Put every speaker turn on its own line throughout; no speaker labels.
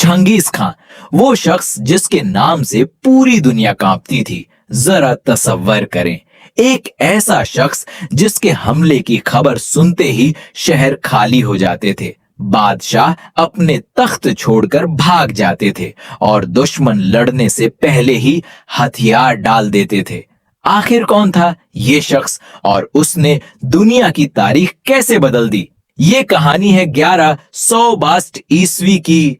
Genghis खां, वो शख्स जिसके नाम से पूरी दुनिया कांपती थी। जरा तसव्वुर करें, एक ऐसा शख्स जिसके हमले की खबर सुनते ही शहर खाली हो जाते थे, बादशाह अपने तख्त छोड़कर भाग जाते थे और दुश्मन लड़ने से पहले ही हथियार डाल देते थे। आखिर कौन था ये शख्स और उसने दुनिया की तारीख कैसे बदल दी? ये कहानी है 1162 ईस्वी की।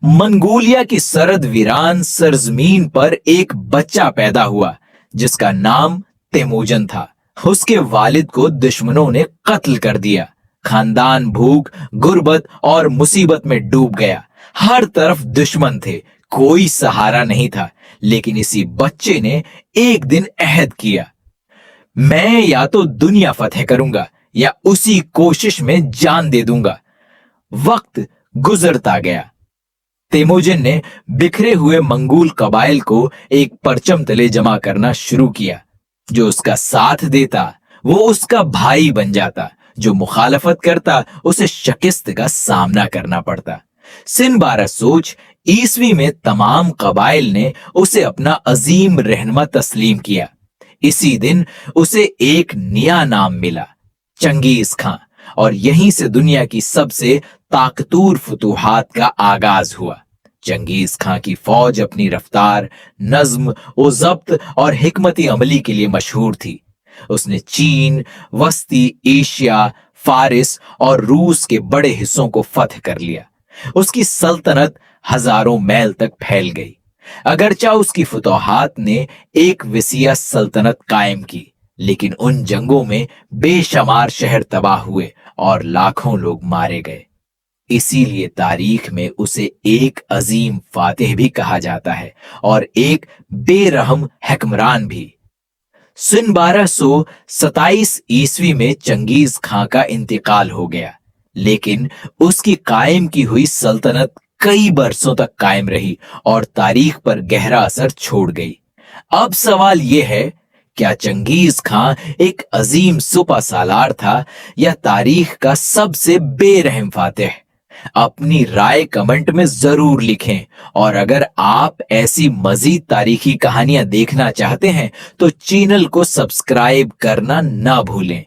मंगोलिया की सरद वीरान सरजमीन पर एक बच्चा पैदा हुआ जिसका नाम तेमुजन था। उसके वालिद को दुश्मनों ने कत्ल कर दिया। खानदान भूख, गुर्बत और मुसीबत में डूब गया। हर तरफ दुश्मन थे, कोई सहारा नहीं था। लेकिन इसी बच्चे ने एक दिन अहद किया, मैं या तो दुनिया फतेह करूंगा या उसी कोशिश में जान दे दूंगा। वक्त गुजरता गया। तेमुजिन ने बिखरे हुए मंगोल कबाइल को एक परचम तले जमा करना शुरू किया। जो उसका साथ देता वो उसका भाई बन जाता, जो मुखालफत करता उसे शिकस्त का सामना करना पड़ता। सन 1200 ईस्वी में तमाम कबाइल ने उसे अपना अजीम रहनुमा तस्लीम किया। इसी दिन उसे एक नया नाम मिला, चंगेज खां, और यहीं से दुनिया की सबसे ताकतवर फुतूहात का आगाज हुआ। चंगेज खां की फौज अपनी रफ्तार, नज्म व जब्त और हिकमती अमली के लिए मशहूर थी। उसने चीन, वस्ती एशिया, फारिस और रूस के बड़े हिस्सों को फतह कर लिया। उसकी सल्तनत हजारों मैल तक फैल गई। अगरचा उसकी फुतूहात ने एक वसीया सल्तनत कायम की, लेकिन उन जंगों में बेशुमार शहर तबाह हुए और लाखों लोग मारे गए। इसीलिए तारीख में उसे एक अजीम फातिह भी कहा जाता है और एक बेरहम हुक्मरान भी। सन 1227 ईस्वी में चंगेज खां का इंतकाल हो गया, लेकिन उसकी कायम की हुई सल्तनत कई बरसों तक कायम रही और तारीख पर गहरा असर छोड़ गई। अब सवाल यह है, क्या चंगेज खां एक अजीम सुपा सालार था या तारीख का सबसे बेरहम फातिह? अपनी राय कमेंट में जरूर लिखें, और अगर आप ऐसी मजीद तारीखी कहानियां देखना चाहते हैं तो चैनल को सब्सक्राइब करना ना भूलें।